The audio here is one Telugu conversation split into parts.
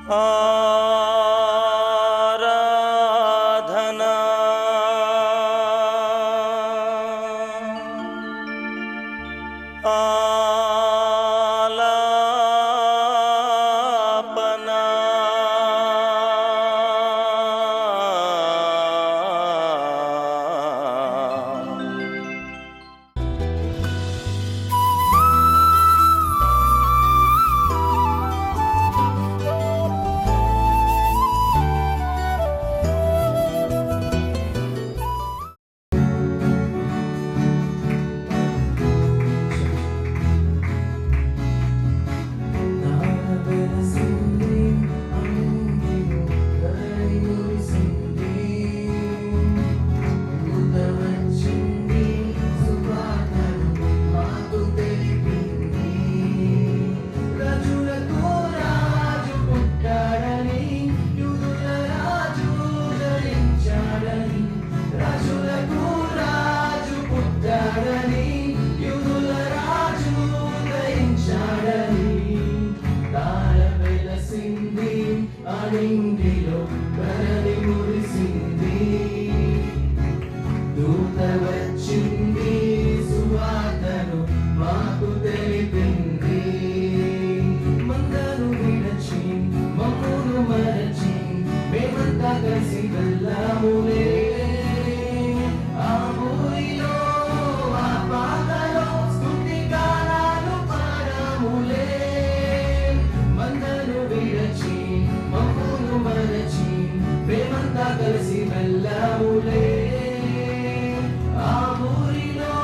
ఆరాధనా ఆలాపనా అనింగిలో ధరణి మురిసింది, దూత వచ్చింది, సువార్తను మాకు తెలిపింది. మందను విడచి మమ్మును మరచి మేమంతా కలిసి వెళ్ళాములే. ఆ ఊరిలో ఆ పాటలో స్తుతి గానాలు పాడాములే. మందను విడచి మమ్మును మరచి మేమంతా కలిసి వెళ్ళాములే. ఆ ఊరిలో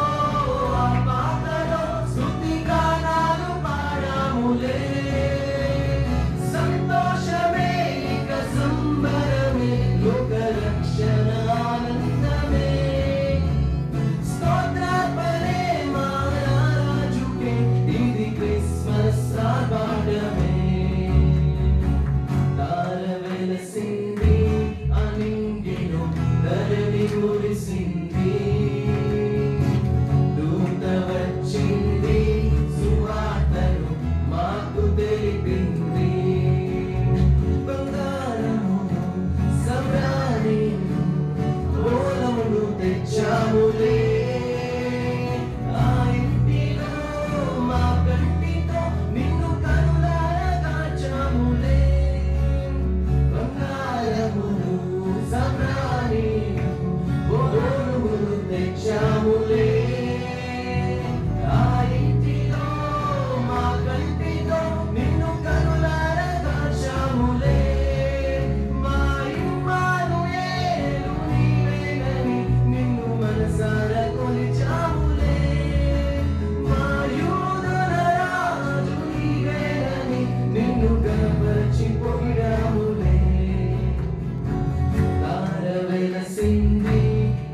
ఆ పాటలో స్తుతి గానాలు పాడాములే. సంతోషమే ఇక సంబరమే, లోక రక్షణ ఆనందమే. స్తోత్రార్పణే మా రాజుకే, ఇది క్రిస్మస్ ఆర్భాటమే. వెలసింది అనింగిలో ధరణి మురిసింది, దూత వచ్చింది, సువార్తను మాకు తెలిపింది. బంగారమును సమ్రాణిను ఓలమును తెచ్చాములే. ఆ ఇంటిలో మా కంటితో నిన్ను కనులారా కాచాములే. తెచ్చాములే. ఆ ఇంటిలో మా కంటితో నిన్ను కనులారా కాచాములే. మా ఇమ్మానుయేలు నీవేనని నిన్ను మనసారా కొలిచాములే. మా యూదుల రాజు నీవేనని నిన్ను కనపరచి పొగిడాములే. వెలసింది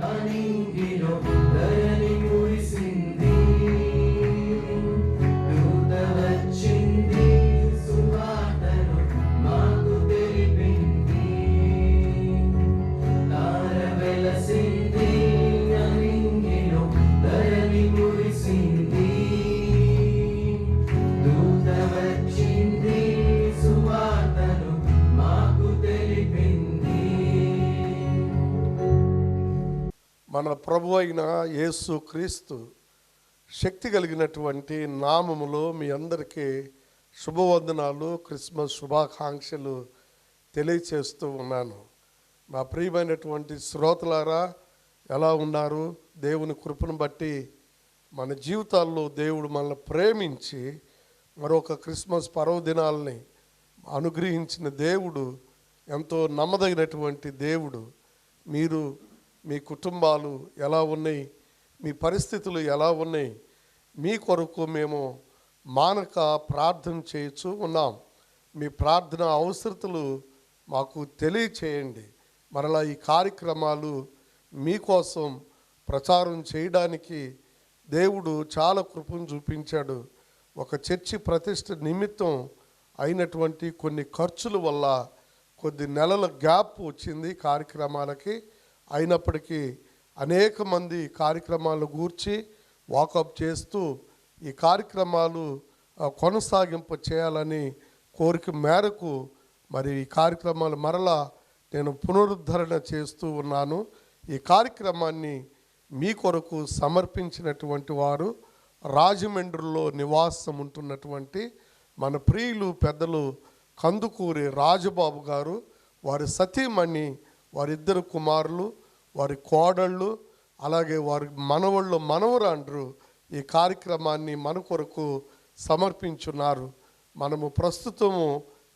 అనింగిలో ధరణి మురిసింది, దూత వచ్చింది, సువార్తను మాకు తెలిపింది. వెలసింది అనింగిలో ధరణి మురిసింది, దూత వచ్చింది, సువార్తను మాకు తెలిపింది. మన ప్రభు అయిన యేసు క్రీస్తు శక్తి కలిగినటువంటి నామములో మీ అందరికీ శుభవందనాలు, క్రిస్మస్ శుభాకాంక్షలు తెలియచేస్తూ ఉన్నాను. మా ప్రియమైనటువంటి శ్రోతలారా, ఎలా ఉన్నారు? దేవుని కృపను బట్టి మన జీవితాల్లో దేవుడు మనల్ని ప్రేమించి మరొక క్రిస్మస్ పర్వదినాలని అనుగ్రహించిన దేవుడు ఎంతో నమ్మదగినటువంటి దేవుడు. మీరు మీ కుటుంబాలు ఎలా ఉన్నాయి, మీ పరిస్థితులు ఎలా ఉన్నాయి, మీ కొరకు మేము మానక ప్రార్థన చేయొచ్చు ఉన్నాం. మీ ప్రార్థన అవసరతలు మాకు తెలియచేయండి. మరలా ఈ కార్యక్రమాలు మీకోసం ప్రచారం చేయడానికి దేవుడు చాలా కృపను చూపించాడు. ఒక చర్చి ప్రతిష్ఠ నిమిత్తం అయినటువంటి కొన్ని ఖర్చుల వల్ల కొద్ది నెలల గ్యాప్ వచ్చింది కార్యక్రమాలకి. అయినప్పటికీ అనేక మంది కార్యక్రమాలు గూర్చి వాకప్ చేస్తూ ఈ కార్యక్రమాలు కొనసాగింప చేయాలని కోరిక మేరకు మరి ఈ కార్యక్రమాలు మరలా నేను పునరుద్ధరణ చేస్తూ ఉన్నాను. ఈ కార్యక్రమాన్ని మీ కొరకు సమర్పించినటువంటి వారు రాజమండ్రిలో నివాసం ఉంటున్నటువంటి మన ప్రియులు పెద్దలు కందుకూరి రాజబాబు గారు, వారి సతీమణి, వారిద్దరు కుమారులు, వారి కోడళ్ళు, అలాగే వారి మనవళ్ళు మనవరాండ్రు ఈ కార్యక్రమాన్ని మన కొరకు సమర్పించున్నారు. మనము ప్రస్తుతము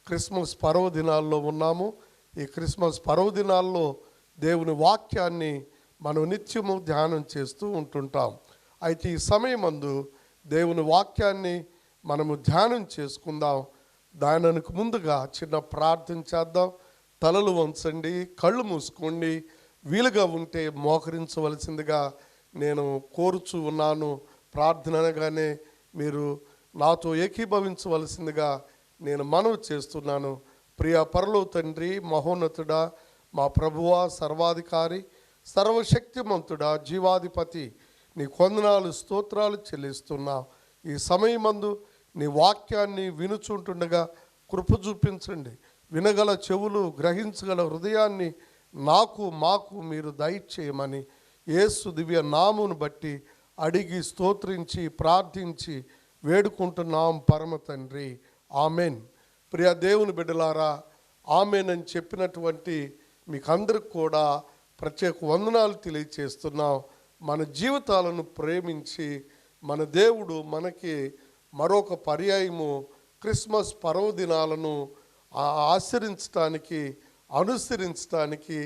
క్రిస్మస్ పర్వదినాల్లో ఉన్నాము. ఈ క్రిస్మస్ పర్వదినాల్లో దేవుని వాక్యాన్ని మనం నిత్యము ధ్యానం చేస్తూ ఉంటుంటాం. అయితే ఈ సమయమందు దేవుని వాక్యాన్ని మనము ధ్యానం చేసుకుందాం. దానికి ముందుగా చిన్న ప్రార్థన చేద్దాం. తలలు వంచండి, కళ్ళు మూసుకోండి, వీలుగా ఉంటే మోకరించవలసిందిగా నేను కోరుచూ ఉన్నాను. ప్రార్థన అనగానే మీరు నాతో ఏకీభవించవలసిందిగా నేను మనవి చేస్తున్నాను. ప్రియ పరలోక తండ్రి, మహోన్నతుడా, మా ప్రభువా, సర్వాధికారి, సర్వశక్తిమంతుడా, జీవాధిపతి, నీ వందనాలు స్తోత్రాలు చెల్లిస్తున్నా. ఈ సమయమందు నీ వాక్యాన్ని వినుచుంటుండగా కృప చూపించండి. వినగల చెవులు, గ్రహించగల హృదయాన్ని మాకు మీరు దయచేయమని యేసు దివ్య నామమును బట్టి అడిగి స్తోత్రించి ప్రార్థించి వేడుకుంటున్నాం పరమ తండ్రి, ఆమెన్. ప్రియ దేవుని బిడ్డలారా, ఆమెన్ అని చెప్పినటువంటి మీకు అందరికి కూడా ప్రత్యేక వందనాలు తెలియచేస్తున్నాం. మన జీవితాలను ప్రేమించి మన దేవుడు మనకి మరొక పర్యాయము క్రిస్మస్ పర్వదినాలను ఆచరించడానికి, అనుసరించడానికి,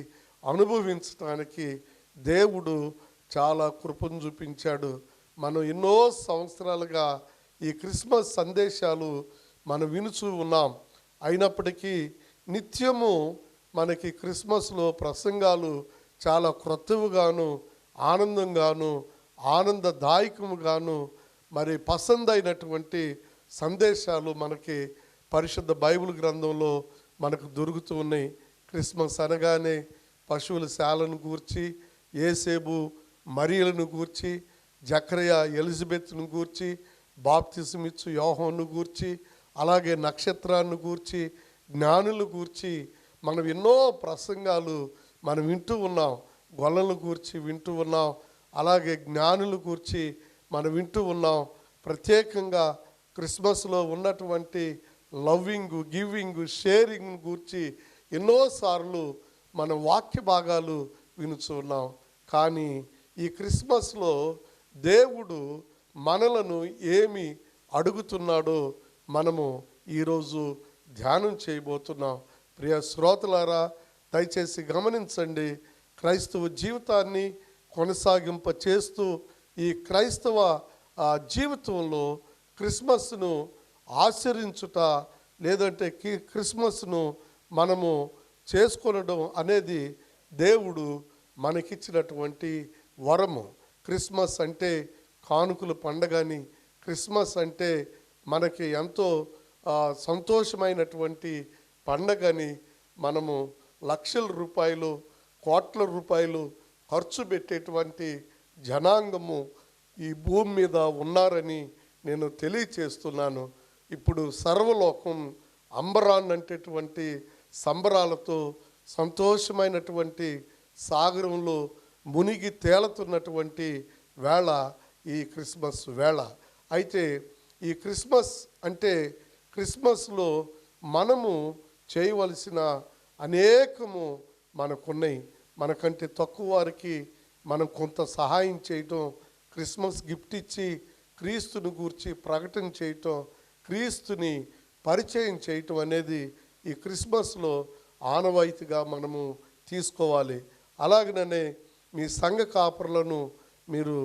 అనుభవించడానికి దేవుడు చాలా కృపను చూపించాడు. మనం ఎన్నో సంవత్సరాలుగా ఈ క్రిస్మస్ సందేశాలు మనం వినుచూ ఉన్నాం. అయినప్పటికీ నిత్యము మనకి క్రిస్మస్లో ప్రసంగాలు చాలా క్రొత్తవిగాను, ఆనందంగాను, ఆనందదాయకముగాను, మరి పసందైనటువంటి సందేశాలు మనకి పరిశుద్ధ బైబిల్ గ్రంథంలో మనకు దొరుకుతూ ఉన్నాయి. క్రిస్మస్ అనగానే పశువుల శాలను గూర్చి, యేసేబు మరియలను గూర్చి, జకరియా ఎలిజబెత్ను గూర్చి, బాప్తిసమిచ్చు యోహాను గూర్చి, అలాగే నక్షత్రాన్ని గూర్చి, జ్ఞానులు గూర్చి మనం ఎన్నో ప్రసంగాలు మనం వింటూ ఉన్నాం. గొల్లలను గూర్చి వింటూ ఉన్నాం, అలాగే జ్ఞానులు గూర్చి మనం వింటూ ఉన్నాం. ప్రత్యేకంగా క్రిస్మస్లో ఉన్నటువంటి లవ్వింగ్, గివింగ్, షేరింగ్ గూర్చి ఎన్నోసార్లు మన వాక్య భాగాలు వినుచున్నాం. కానీ ఈ క్రిస్మస్లో దేవుడు మనలను ఏమి అడుగుతున్నాడో మనము ఈరోజు ధ్యానం చేయబోతున్నాం. ప్రియ శ్రోతలారా, దయచేసి గమనించండి. క్రైస్తవ జీవితాన్ని కొనసాగింప చేస్తూ ఈ క్రైస్తవ జీవితంలో క్రిస్మస్ను ఆచరించుట, లేదంటే క్రిస్మస్ను మనము చేసుకొనడం అనేది దేవుడు మనకిచ్చినటువంటి వరము. క్రిస్మస్ అంటే కానుకల పండగని, క్రిస్మస్ అంటే మనకి ఎంతో సంతోషమైనటువంటి పండగని, మనము లక్షల రూపాయలు, కోట్ల రూపాయలు ఖర్చు పెట్టేటువంటి జనాంగము ఈ భూమి మీద ఉన్నారని నేను తెలియచేస్తున్నాను. ఇప్పుడు సర్వలోకం అంబరాన్నంటేటువంటి సంబరాలతో సంతోషమైనటువంటి సాగరంలో మునిగి తేలుతున్నటువంటి వేళ ఈ క్రిస్మస్ వేళ. అయితే ఈ క్రిస్మస్ అంటే క్రిస్మస్లో మనము చేయవలసిన అనేకము మనకున్నాయి. మనకంటే తక్కువ వారికి మనం కొంత సహాయం చేయటం, క్రిస్మస్ గిఫ్ట్ ఇచ్చి క్రీస్తుని గూర్చి ప్రకటన చేయటం, క్రీస్తుని పరిచయం చేయటం అనేది ఈ క్రిస్మస్లో ఆనవాయితీగా మనము తీసుకోవాలి. అలాగనే మీ సంఘ కాపరులను మీరు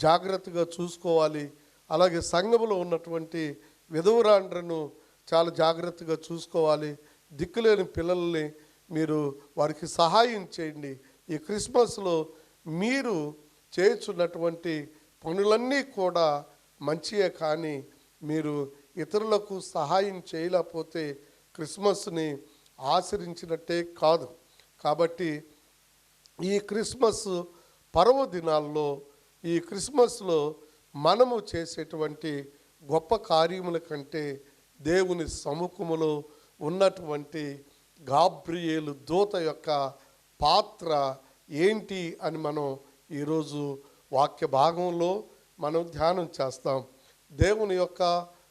జాగ్రత్తగా చూసుకోవాలి. అలాగే సంఘములో ఉన్నటువంటి విధవరాండ్రను చాలా జాగ్రత్తగా చూసుకోవాలి. దిక్కులేని పిల్లల్ని మీరు వారికి సహాయం చేయండి. ఈ క్రిస్మస్లో మీరు చేయుచున్నటువంటి పనులన్నీ కూడా మంచియే, కానీ మీరు ఇతరులకు సహాయం చేయలేకపోతే క్రిస్మస్ని ఆచరించినట్టే కాదు. కాబట్టి ఈ క్రిస్మస్ పర్వదినాల్లో, ఈ క్రిస్మస్లో మనము చేసేటువంటి గొప్ప కార్యముల కంటే దేవుని సముఖములో ఉన్నటువంటి గాబ్రియేలు దూత యొక్క పాత్ర ఏంటి అని మనం ఈరోజు వాక్య భాగంలో మనం ధ్యానం చేస్తాం. దేవుని యొక్క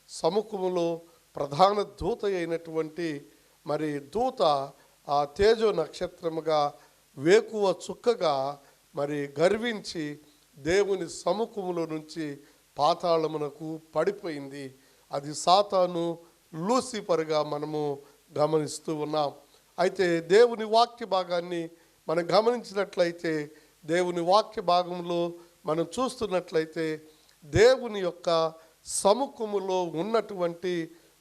సముఖములో ప్రధాన దూత అయినటువంటి మరి దూత ఆ తేజో నక్షత్రముగా వేకువ చుక్కగా మరి గర్వించి దేవుని సముఖములో నుంచి పాతాళమునకు పడిపోయింది. అది సాతాను, లూసిఫర్గా మనము గమనిస్తూ ఉన్నాం. అయితే దేవుని వాక్య భాగాన్ని మనం గమనించినట్లయితే, దేవుని వాక్య భాగంలో మనం చూస్తున్నట్లయితే, దేవుని యొక్క సముఖములో ఉన్నటువంటి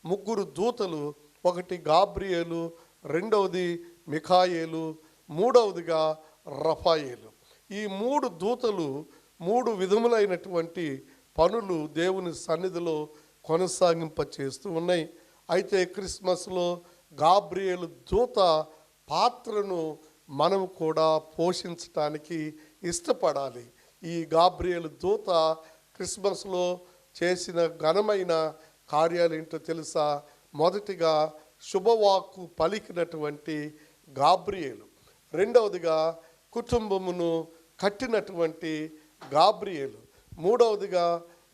ముగ్గురు దూతలు, ఒకటి గాబ్రియేలు, రెండవది మిఖాయేలు, మూడవదిగా రఫాయేలు. ఈ మూడు దూతలు మూడు విధములైనటువంటి పనులు దేవుని సన్నిధిలో కొనసాగింప చేస్తూ ఉన్నాయి. అయితే క్రిస్మస్లో గాబ్రియేలు దూత పాత్రను మనం కూడా పోషించటానికి ఇష్టపడాలి. ఈ గాబ్రియేలు దూత క్రిస్మస్లో చేసిన ఘనమైన కార్యాలేంటో తెలుసా? మొదటిగా శుభవాక్కు పలికినటువంటి గాబ్రియేలు, రెండవదిగా కుటుంబమును కట్టినటువంటి గాబ్రియేలు, మూడవదిగా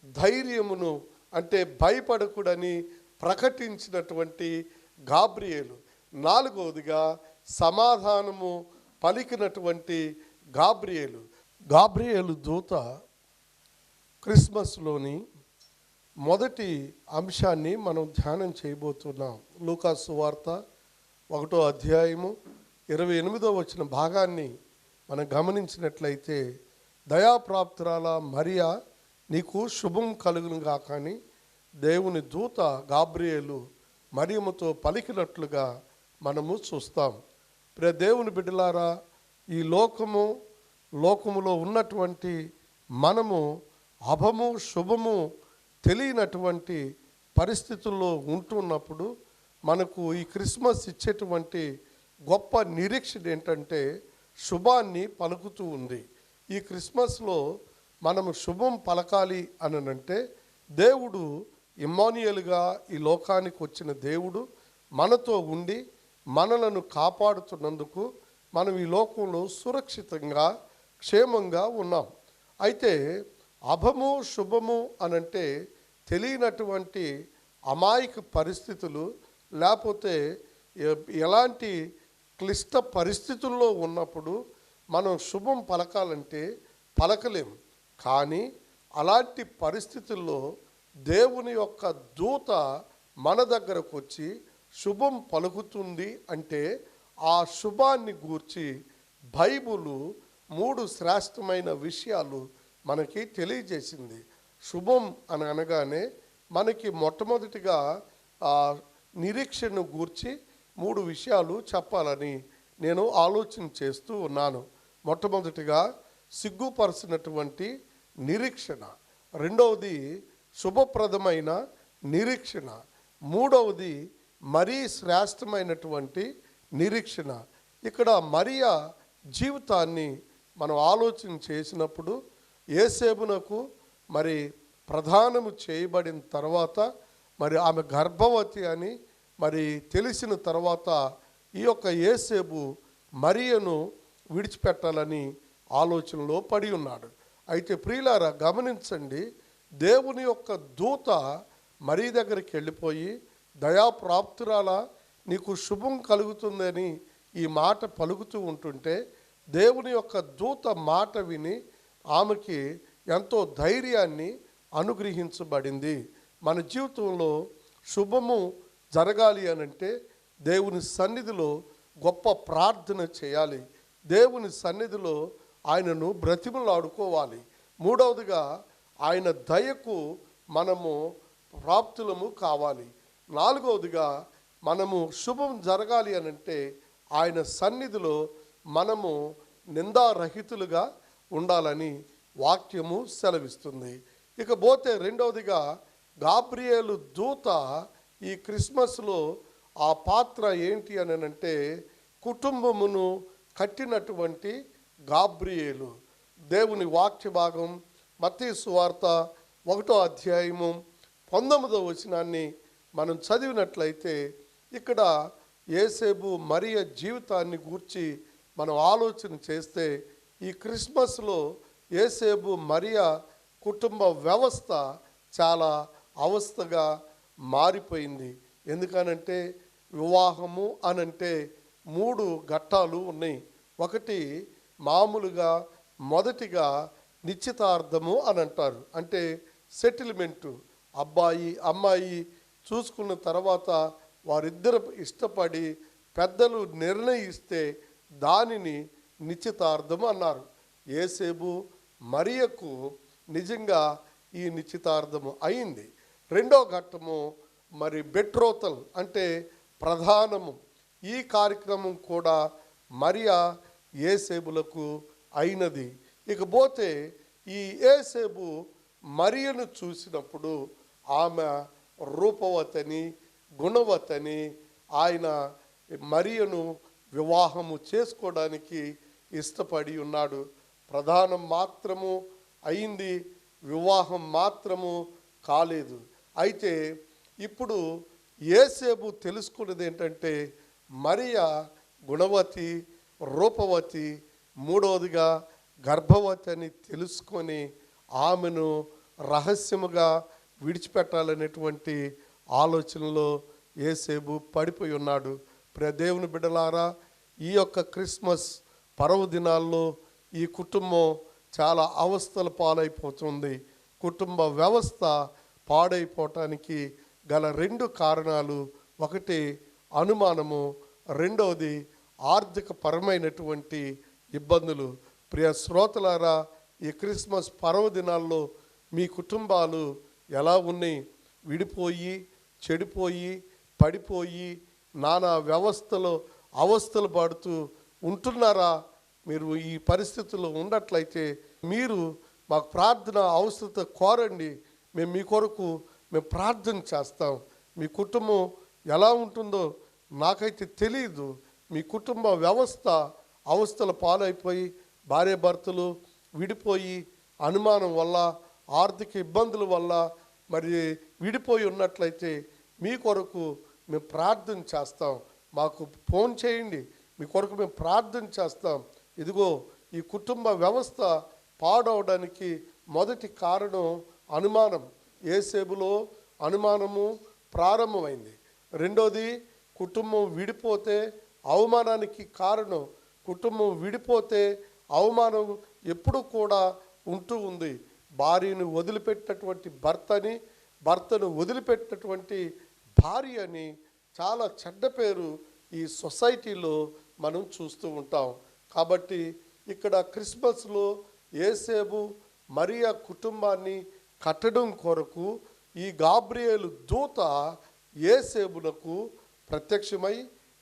ధైర్యమును అంటే భయపడకూడని ప్రకటించినటువంటి గాబ్రియేలు, నాలుగవదిగా సమాధానము పలికినటువంటి గాబ్రియేలు. గాబ్రియేలు దూత క్రిస్మస్లోని మొదటి అంశాన్ని మనం ధ్యానం చేయబోతున్నాం. లూకా సువార్త 1వ అధ్యాయము 28వ వచన భాగాన్ని మనం గమనించినట్లయితే, దయాప్రాప్తురాల మరియా, నీకు శుభం కలుగును గాక అని దేవుని దూత గాబ్రియేలు మరియమ్మతో పలికినట్లుగా మనము చూస్తాం. ప్రియ దేవుని బిడ్డలారా, ఈ లోకములో ఉన్నటువంటి మనము అభము శుభము తెలియనటువంటి పరిస్థితుల్లో ఉంటున్నప్పుడు మనకు ఈ క్రిస్మస్ ఇచ్చేటువంటి గొప్ప నిరీక్షణ ఏంటంటే శుభాన్ని పలుకుతూ ఉంది. ఈ క్రిస్మస్లో మనము శుభం పలకాలి అనంటే, దేవుడు ఇమ్మానుయేలుగా ఈ లోకానికి వచ్చిన దేవుడు మనతో ఉండి మనలను కాపాడుతున్నందుకు మనం ఈ లోకంలో సురక్షితంగా క్షేమంగా ఉన్నాం. అయితే అభము శుభము అనంటే తెలియనటువంటి అమాయక పరిస్థితులు, లేకపోతే ఎలాంటి క్లిష్ట పరిస్థితుల్లో ఉన్నప్పుడు మనం శుభం పలకాలంటే పలకలేము. కానీ అలాంటి పరిస్థితుల్లో దేవుని యొక్క దూత మన దగ్గరకు వచ్చి శుభం పలుకుతుంది అంటే ఆ శుభాన్ని గూర్చి బైబిలు 3 శ్రేష్టమైన విషయాలు మనకి తెలియజేసింది. శుభం అని అనగానే మనకి మొట్టమొదటిగా నిరీక్షను గూర్చి 3 విషయాలు చెప్పాలని నేను ఆలోచన చేస్తూ ఉన్నాను. మొట్టమొదటిగా సిగ్గుపరచినటువంటి నిరీక్షణ, రెండవది శుభప్రదమైన నిరీక్షణ, మూడవది మరీ శ్రేష్టమైనటువంటి నిరీక్షణ. ఇక్కడ మరియా జీవితాన్ని మనం ఆలోచన చేసినప్పుడు, యేసేపునకు మరి ప్రధానము చేయబడిన తర్వాత మరి ఆమె గర్భవతి అని మరి తెలిసిన తర్వాత ఈ యొక్క యేసేపు మరియను విడిచిపెట్టాలని ఆలోచనలో పడి ఉన్నాడు. అయితే ప్రియులారా గమనించండి, దేవుని యొక్క దూత మరి దగ్గరికి వెళ్ళిపోయి, దయాప్రాప్తురాల, నీకు శుభం కలుగుతుందని ఈ మాట పలుకుతూ ఉంటుంటే, దేవుని యొక్క దూత మాట విని ఆమెకి ఎంతో ధైర్యాన్ని అనుగ్రహించబడింది. మన జీవితంలో శుభము జరగాలి అనంటే దేవుని సన్నిధిలో గొప్ప ప్రార్థన చేయాలి. దేవుని సన్నిధిలో ఆయనను బ్రతిమలాడుకోవాలి. మూడవదిగా ఆయన దయకు మనము ప్రాప్తులము కావాలి. నాలుగవదిగా మనము శుభం జరగాలి అనంటే ఆయన సన్నిధిలో మనము నిందారహితులుగా ఉండాలని వాక్యము సెలవిస్తుంది. ఇకపోతే రెండవదిగా గాబ్రియేలు దూత ఈ క్రిస్మస్లో ఆ పాత్ర ఏంటి అని అంటే కుటుంబమును కట్టినటువంటి గాబ్రియేలు. దేవుని వాక్య భాగం మత్తయి సువార్త 1వ అధ్యాయము 19వ వచనాన్ని మనం చదివినట్లయితే, ఇక్కడ యేసేపు మరియ జీవితాన్ని గూర్చి మనం ఆలోచన చేస్తే ఈ క్రిస్మస్లో యేసేపు మరియ కుటుంబ వ్యవస్థ చాలా అవస్థగా మారిపోయింది. ఎందుకనంటే వివాహము అనంటే 3 ఘట్టాలు ఉన్నాయి. ఒకటి మామూలుగా మొదటిగా నిశ్చితార్థము అని అంటారు. అంటే సెటిల్మెంటు, అబ్బాయి అమ్మాయి చూసుకున్న తర్వాత వారిద్దరు ఇష్టపడి పెద్దలు నిర్ణయిస్తే దానిని నిశ్చితార్థం అన్నారు. యేసేపు మరియకు నిజంగా ఈ నిశ్చితార్థము అయింది. రెండో ఘట్టము మరి బెట్రోతల్ అంటే ప్రధానము. ఈ కార్యక్రమం కూడా మరియా యేసేపులకు అయినది. ఇకపోతే ఈ యేసేపు మరియను చూసినప్పుడు ఆమె రూపవతని గుణవతని ఆయన మరియను వివాహము చేసుకోవడానికి ఇష్టపడి ఉన్నాడు. ప్రధానం మాత్రము అయింది, వివాహం మాత్రము కాలేదు. అయితే ఇప్పుడు యేసేపు తెలుసుకున్నది ఏంటంటే మరియా గుణవతి, రూపవతి, మూడవదిగా గర్భవతి అని తెలుసుకొని ఆమెను రహస్యముగా విడిచిపెట్టాలనేటువంటి ఆలోచనలో యేసేపు పడిపోయి ఉన్నాడు. ప్రియ దేవుని బిడ్డలారా, ఈ యొక్క క్రిస్మస్ పర్వదినాల్లో ఈ కుటుంబం చాలా అవస్థల పాలైపోతుంది. కుటుంబ వ్యవస్థ పాడైపోవటానికి గల 2 కారణాలు, ఒకటి అనుమానము, రెండవది ఆర్థిక పరమైనటువంటి ఇబ్బందులు. ప్రియ శ్రోతలారా, ఈ క్రిస్మస్ పర్వదినాల్లో మీ కుటుంబాలు ఎలా ఉన్నాయి? విడిపోయి, చెడిపోయి, పడిపోయి, నానా వ్యవస్థలో అవస్థలు పడుతూ ఉంటున్నారా? మీరు ఈ పరిస్థితుల్లో ఉన్నట్లయితే మీరు మాకు ప్రార్థన అవసరత కోరండి. మేము మీ కొరకు ప్రార్థన చేస్తాం. మీ కుటుంబం ఎలా ఉంటుందో నాకైతే తెలియదు. మీ కుటుంబ వ్యవస్థ అవస్థల పాలైపోయి భార్యాభర్తలు విడిపోయి అనుమానం వల్ల, ఆర్థిక ఇబ్బందుల వల్ల మరి విడిపోయి ఉన్నట్లయితే మీ కొరకు మేము ప్రార్థన చేస్తాం. మాకు ఫోన్ చేయండి, మీ కొరకు మేము ప్రార్థన చేస్తాం. ఇదిగో ఈ కుటుంబ వ్యవస్థ పాడవడానికి మొదటి కారణం అనుమానం. యేసేపులో అనుమానము ప్రారంభమైంది. రెండోది కుటుంబం విడిపోతే అవమానానికి కారణం. కుటుంబం విడిపోతే అవమానం ఎప్పుడు కూడా ఉంటూ ఉంది. భార్యను వదిలిపెట్టినటువంటి భర్తని, భర్తను వదిలిపెట్టినటువంటి భార్యని చాలా చెడ్డ పేరు ఈ సొసైటీలో మనం చూస్తూ ఉంటాం. కాబట్టి ఇక్కడ క్రిస్మస్లో యేసేపు మరియా కుటుంబాన్ని కట్టడం కొరకు ఈ గాబ్రియేలు దూత యేసేపునకు ప్రత్యక్షమై,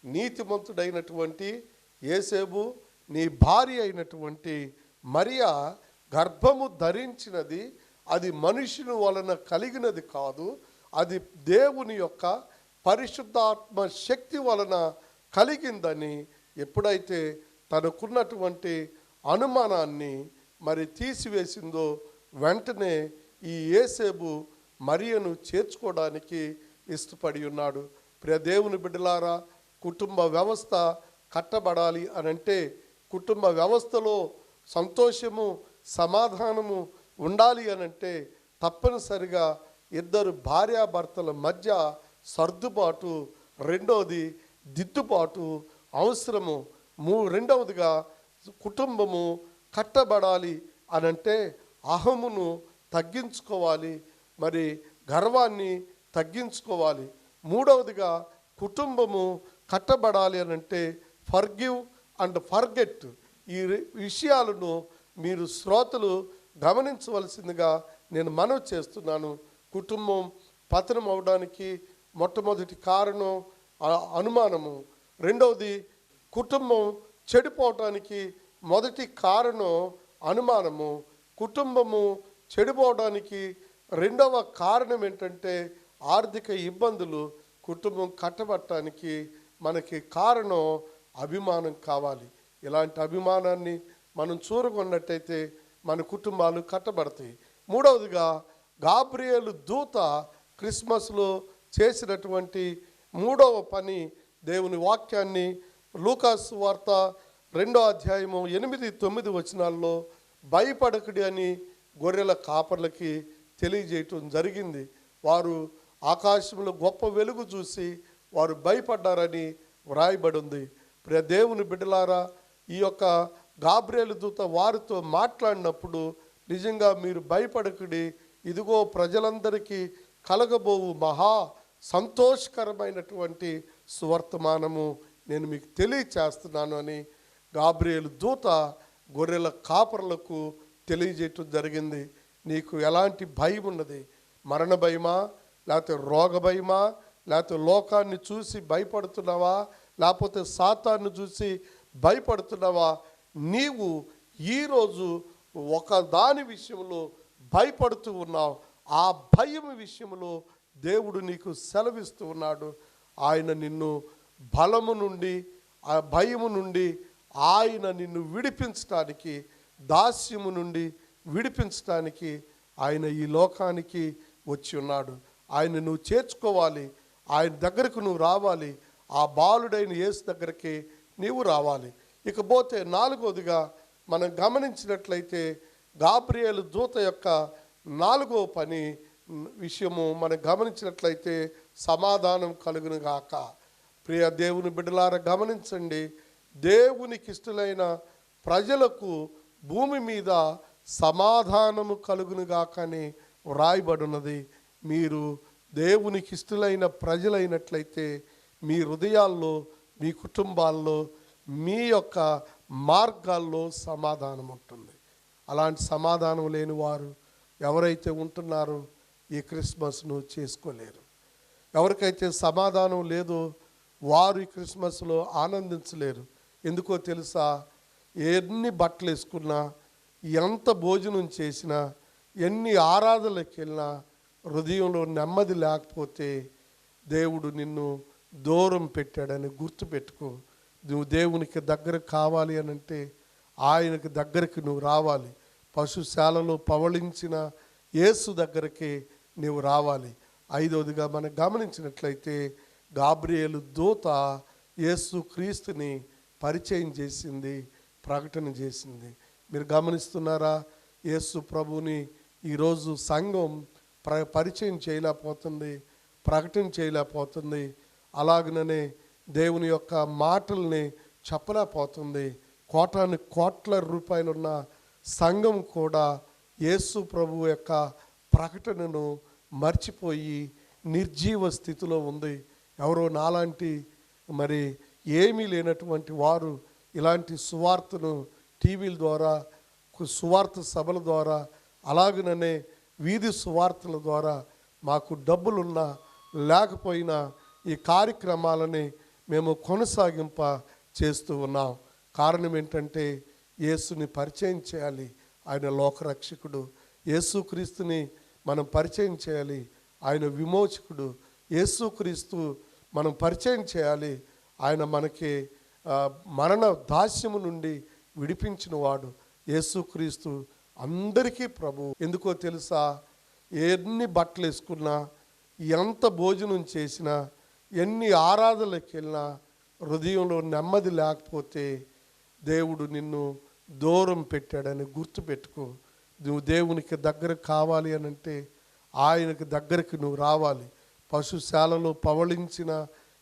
నీతిమంతుడైనటువంటి యేసేపు, నీ భార్య అయినటువంటి మరియా గర్భము ధరించినది అది మనుషుని వలన కలిగినది కాదు, అది దేవుని యొక్క పరిశుద్ధాత్మ శక్తి వలన కలిగిందని ఎప్పుడైతే తనకున్నటువంటి అనుమానాన్ని మరి తీసివేసిందో వెంటనే ఈ యేసేపు మరియను చేర్చుకోవడానికి ఇష్టపడి ఉన్నాడు. ప్రియ దేవుని బిడ్డలారా, కుటుంబ వ్యవస్థ కట్టబడాలి అనంటే, కుటుంబ వ్యవస్థలో సంతోషము, సమాధానము ఉండాలి అనంటే తప్పనిసరిగా ఇద్దరు భార్యాభర్తల మధ్య సర్దుబాటు, రెండవది దిద్దుబాటు అవసరము. రెండవదిగా కుటుంబము కట్టబడాలి అనంటే అహమును తగ్గించుకోవాలి, మరి గర్వాన్ని తగ్గించుకోవాలి. మూడవదిగా కుటుంబము కట్టబడాలి అనంటే ఫర్గివ్ అండ్ ఫర్గెట్. ఈ విషయాలను మీరు శ్రోతలు గమనించవలసిందిగా నేను మనవి చేస్తున్నాను. కుటుంబం పతనం అవడానికి మొట్టమొదటి కారణం అనుమానము. రెండవది కుటుంబం చెడిపోవటానికి మొదటి కారణం అనుమానము. కుటుంబము చెడిపోవడానికి రెండవ కారణం ఏంటంటే ఆర్థిక ఇబ్బందులు. కుటుంబం కట్టబట్టడానికి మనకి కారణం అభిమానం కావాలి. ఇలాంటి అభిమానాన్ని మనం చూరగొన్నట్టయితే మన కుటుంబాలు కట్టబడతాయి. మూడవదిగా గాబ్రియేలు దూత క్రిస్మస్లో చేసినటువంటి మూడవ పని దేవుని వాక్యాన్ని లూకాసు వార్త 2వ అధ్యాయము 8-9 వచనాల్లో భయపడకుడి అని గొర్రెల కాపర్లకి తెలియజేయటం జరిగింది. వారు ఆకాశంలో గొప్ప వెలుగు చూసి వారు భయపడ్డారని వ్రాయబడి ఉంది. ప్రియ దేవుని బిడ్డలారా, ఈ యొక్క గాబ్రియేలు దూత వారితో మాట్లాడినప్పుడు నిజంగా మీరు భయపడకుడి, ఇదిగో ప్రజలందరికీ కలగబోవు మహా సంతోషకరమైనటువంటి సువర్తమానము నేను మీకు తెలియచేస్తున్నాను అని గాబ్రియేలు దూత గొర్రెల కాపరులకు తెలియజేయటం జరిగింది. నీకు ఎలాంటి భయం ఉన్నది? మరణ భయమా, లేకపోతే రోగ భయమా, లేకపోతే లోకాన్ని చూసి భయపడుతున్నావా, లేకపోతే సాతాన్ని చూసి భయపడుతున్నావా? నీవు ఈరోజు ఒక దాని విషయంలో భయపడుతూ ఉన్నావు. ఆ భయం విషయంలో దేవుడు నీకు సెలవిస్తూ ఉన్నాడు. ఆయన నిన్ను బలము నుండి, ఆ భయము నుండి ఆయన నిన్ను విడిపించడానికి, దాస్యము నుండి విడిపించడానికి ఆయన ఈ లోకానికి వచ్చి ఉన్నాడు. ఆయన నువ్వు చేర్చుకోవాలి, ఆయన దగ్గరకు నువ్వు రావాలి, ఆ బాలుడైన యేసు దగ్గరికి నీవు రావాలి. ఇకపోతే 4వదిగా మనం గమనించినట్లయితే గాబ్రియేలు దూత యొక్క 4వ పని విషయము మనం గమనించినట్లయితే సమాధానం కలుగును గాక. ప్రియ దేవుని బిడ్డలారా గమనించండి, దేవునికి ఇష్టలైన ప్రజలకు భూమి మీద సమాధానము కలుగును గాక అని వ్రాయబడినది. మీరు దేవునికి ఇష్టలైన ప్రజలైనట్లయితే మీ హృదయాల్లో, మీ కుటుంబాల్లో, మీ యొక్క మార్గాల్లో సమాధానం ఉంటుంది. అలాంటి సమాధానం లేని వారు ఎవరైతే ఉంటున్నారో ఈ క్రిస్మస్ను చేసుకోలేరు. ఎవరికైతే సమాధానం లేదో వారు ఈ క్రిస్మస్లో ఆనందించలేరు. ఎందుకో తెలుసా? ఎన్ని బట్టలు వేసుకున్నా, ఎంత భోజనం చేసినా, ఎన్ని ఆరాధనలకు వెళ్ళినా హృదయంలో నెమ్మది లేకపోతే దేవుడు నిన్ను దూరం పెట్టాడని గుర్తుపెట్టుకో. నువ్వు దేవునికి దగ్గర కావాలి అని అంటే ఆయనకి దగ్గరికి నువ్వు రావాలి. పశుశాలలో పవళించిన యేసు దగ్గరికి నువ్వు రావాలి. 5వదిగా మనం గమనించినట్లయితే గాబ్రియేలు దూత యేసు క్రీస్తుని పరిచయం చేసింది, ప్రకటన చేసింది. మీరు గమనిస్తున్నారా? యేసు ప్రభుని ఈరోజు సంఘం పరిచయం చేయలేకపోతుంది, ప్రకటన చేయలేకపోతుంది. అలాగనే దేవుని యొక్క మాటల్ని చెప్పలేకపోతుంది. కోట్ల రూపాయలున్న సంఘం కూడా యేసు ప్రభు యొక్క ప్రకటనను మర్చిపోయి నిర్జీవ స్థితిలో ఉంది. ఎవరో నాలాంటి మరి ఏమీ లేనటువంటి వారు ఇలాంటి సువార్తను టీవీల ద్వారా, సువార్త సభల ద్వారా, అలాగనే వీధి సువార్తల ద్వారా మాకు డబ్బులున్నా లేకపోయినా ఈ కార్యక్రమాలని మేము కొనసాగింప చేస్తూ ఉన్నాం. కారణం ఏంటంటే యేసుని పరిచయం చేయాలి. ఆయన లోకరక్షకుడు. యేసుక్రీస్తుని మనం పరిచయం చేయాలి. ఆయన విమోచకుడు. యేసుక్రీస్తు మనం పరిచయం చేయాలి. ఆయన మనకి మరణ దాస్యము నుండి విడిపించిన వాడు. యేసుక్రీస్తు అందరికీ ప్రభు. ఎందుకో తెలుసా? ఎన్ని బట్టలు వేసుకున్నా, ఎంత భోజనం చేసినా, ఎన్ని ఆరాధనలకు వెళ్ళినా హృదయంలో నెమ్మది లేకపోతే దేవుడు నిన్ను దూరం పెట్టాడని గుర్తుపెట్టుకో. నువ్వు దేవునికి దగ్గర కావాలి అని అంటే ఆయనకి దగ్గరికి నువ్వు రావాలి. పశుశాలలో పవళించిన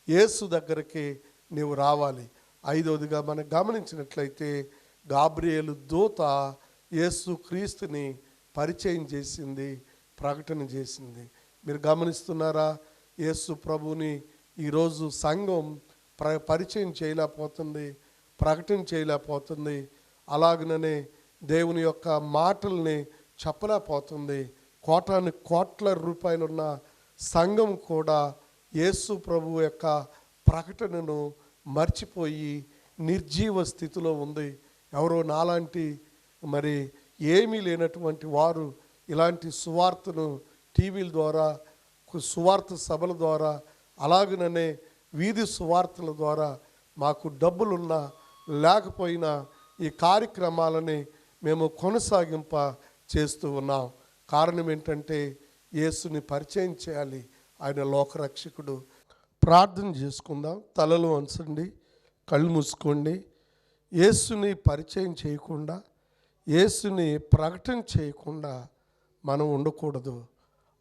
యేసు దగ్గరికి నువ్వు రావాలి. 5వదిగా మనం గమనించినట్లయితే గాబ్రియేలు దూత యేసు క్రీస్తుని పరిచయం చేసింది, ప్రకటన చేసింది. మీరు గమనిస్తున్నారా? యేసు ప్రభుని ఈరోజు సంఘం పరిచయం చేయలేకపోతుంది, ప్రకటన చేయలేకపోతుంది. అలాగనే దేవుని యొక్క మాటల్ని చెప్పలేకపోతుంది. కోట్ల రూపాయలున్న సంఘం కూడా యేసు ప్రభు యొక్క ప్రకటనను మర్చిపోయి నిర్జీవ స్థితిలో ఉంది. ఎవరో నాలాంటి మరి ఏమీ లేనటువంటి వారు ఇలాంటి సువార్తను టీవీల ద్వారా, సువార్త సభల ద్వారా, అలాగనే వీధి సువార్తల ద్వారా మాకు డబ్బులున్నా లేకపోయినా ఈ కార్యక్రమాలని మేము కొనసాగింప చేస్తూ ఉన్నాం. కారణం ఏంటంటే యేసుని పరిచయం చేయాలి. ఆయన లోకరక్షకుడు. ప్రార్థన చేసుకుందాం. తలలు వంచండి, కళ్ళు మూసుకోండి. యేసుని పరిచయం చేయకుండా, యేసుని ప్రకటన చేయకుండా మనం ఉండకూడదు.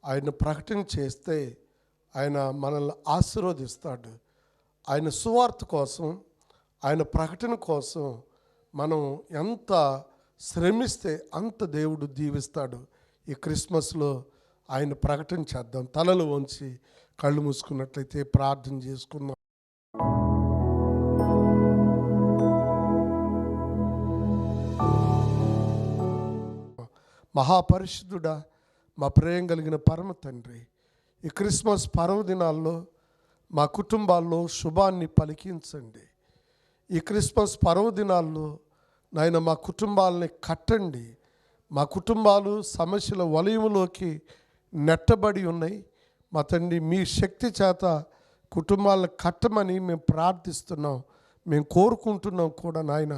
ఆయన ప్రకటన చేస్తే ఆయన మనల్ని ఆశీర్వదిస్తాడు. ఆయన సువార్త కోసం, ఆయన ప్రకటన కోసం మనం ఎంత శ్రమిస్తే అంత దేవుడు దీవిస్తాడు. ఈ క్రిస్మస్లో ఆయన ప్రకటన చేద్దాం. తలలు వంచి కళ్ళు మూసుకున్నట్లయితే ప్రార్థన చేసుకుందాం. మహాపరిశుద్ధుడా, మా ప్రేమ కలిగిన పరమ తండ్రి, ఈ క్రిస్మస్ పర్వదినాల్లో మా కుటుంబాల్లో శుభాన్ని పలికించండి. ఈ క్రిస్మస్ పర్వదినాల్లో నాయన మా కుటుంబాలని కట్టండి. మా కుటుంబాలు సమస్యల వలయంలోకి నెట్టబడి ఉన్నాయి. మా తండ్రి, మీ శక్తి చేత కుటుంబాలను కట్టమని మేము ప్రార్థిస్తున్నాం, మేము కోరుకుంటున్నాం కూడా. నాయన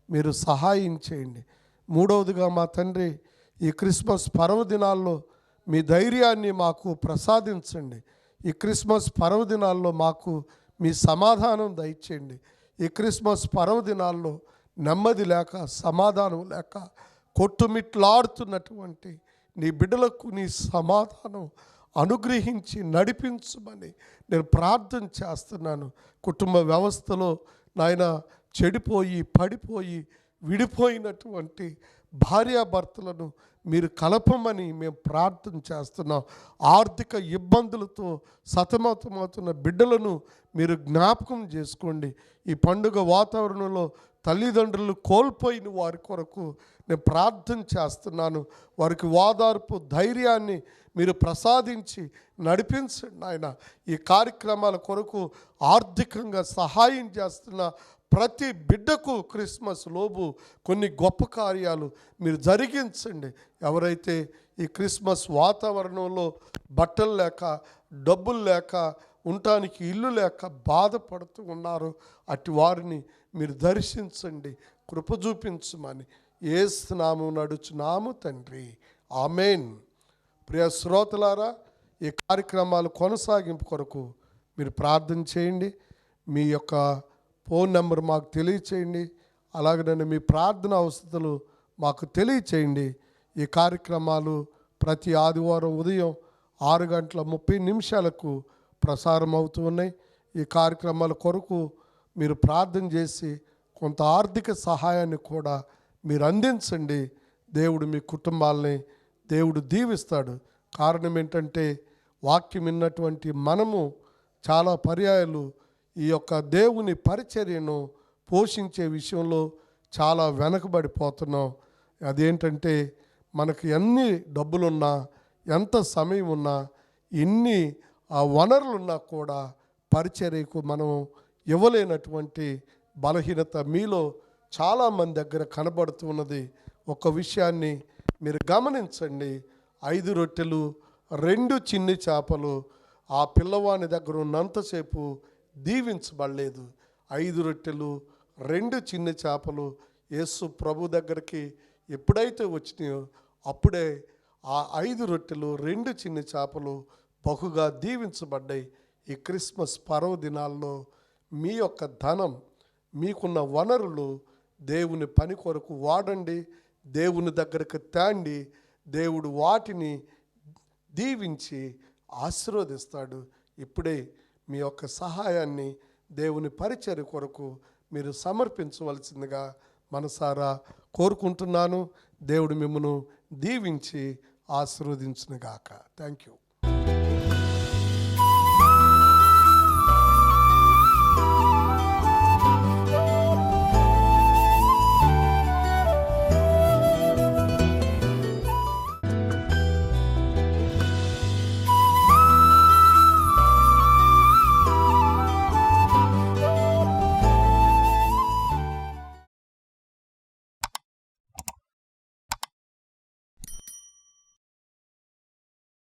మీరు సహాయం చేయండి. మూడవదిగా మా తండ్రి, ఈ క్రిస్మస్ పర్వదినాల్లో మీ ధైర్యాన్ని మాకు ప్రసాదించండి. ఈ క్రిస్మస్ పర్వదినాల్లో మాకు మీ సమాధానం దయచేయండి. ఈ క్రిస్మస్ పర్వదినాల్లో నెమ్మది లేక, సమాధానం లేక కొట్టుమిట్లాడుతున్నటువంటి నీ బిడ్డలకు నీ సమాధానం అనుగ్రహించి నడిపించమని నేను ప్రార్థన చేస్తున్నాను. కుటుంబ వ్యవస్థలో నాయన చెడిపోయి, పడిపోయి, విడిపోయినటువంటి భార్యాభర్తలను మీరు కలపమని మేము ప్రార్థన చేస్తున్నాం. ఆర్థిక ఇబ్బందులతో సతమతమవుతున్న బిడ్డలను మీరు జ్ఞాపకం చేసుకోండి. ఈ పండుగ వాతావరణంలో తల్లిదండ్రులు కోల్పోయిన వారి కొరకు నేను ప్రార్థన చేస్తున్నాను. వారికి ఓదార్పు, ధైర్యాన్ని మీరు ప్రసాదించి నడిపించండి ఆయన. ఈ కార్యక్రమాల కొరకు ఆర్థికంగా సహాయం చేస్తున్న ప్రతి బిడ్డకు క్రిస్మస్ లోపు కొన్ని గొప్ప కార్యాలు మీరు జరిగించండి. ఎవరైతే ఈ క్రిస్మస్ వాతావరణంలో బట్టలు లేక, డబ్బులు లేక, ఉండటానికి ఇల్లు లేక బాధపడుతూ ఉన్నారో అటు వారిని మీరు దర్శించండి, కృప చూపించమని యేసు నామమున నడుచున్నాము తండ్రి, ఆమేన్. ప్రియ శ్రోతలారా, ఈ కార్యక్రమాలు కొనసాగింపు కొరకు మీరు ప్రార్థన చేయండి. మీ యొక్క ఫోన్ నెంబర్ మాకు తెలియచేయండి. అలాగనే మీ ప్రార్థన అవసరాలు మాకు తెలియచేయండి. ఈ కార్యక్రమాలు ప్రతి ఆదివారం ఉదయం 6:30 ప్రసారం అవుతూ ఉన్నాయి. ఈ కార్యక్రమాల కొరకు మీరు ప్రార్థన చేసి కొంత ఆర్థిక సహాయాన్ని కూడా మీరు అందించండి. దేవుడు మీ కుటుంబాలని దేవుడు దీవిస్తాడు. కారణం ఏంటంటే, వాక్యం విన్నటువంటి మనము చాలా పర్యాయాలు ఈ యొక్క దేవుని పరిచర్యను పోషించే విషయంలో చాలా వెనకబడిపోతున్నాం. అదేంటంటే, మనకు ఎన్ని డబ్బులున్నా, ఎంత సమయం ఉన్నా, ఎన్ని వనరులున్నా కూడా పరిచర్యకు మనం ఇవ్వలేనటువంటి బలహీనత మీలో చాలామంది దగ్గర కనబడుతూ ఉన్నది. ఒక విషయాన్ని మీరు గమనించండి. 5 రొట్టెలు 2 చిన్ని చేపలు ఆ పిల్లవాని దగ్గర ఉన్నంతసేపు దీవించబడలేదు. 5 రొట్టెలు 2 చిన్ని చేపలు యేసు ప్రభు దగ్గరికి ఎప్పుడైతే వచ్చినాయో అప్పుడే ఆ 5 రొట్టెలు 2 చిన్ని చేపలు బహుగా దీవించబడ్డాయి. ఈ క్రిస్మస్ పర్వదినాల్లో మీ యొక్క ధనం, మీకున్న వనరులు దేవుని పని కొరకు వాడండి. దేవుని దగ్గరకు తేండి. దేవుడు వాటిని దీవించి ఆశీర్వదిస్తాడు. ఇప్పుడే మీ యొక్క సహాయాన్ని దేవుని పరిచర్య కొరకు మీరు సమర్పించవలసిందిగా మనసారా కోరుకుంటున్నాను. దేవుడు మిమ్మల్ని దీవించి ఆశీర్వదించునుగాక. Thank you.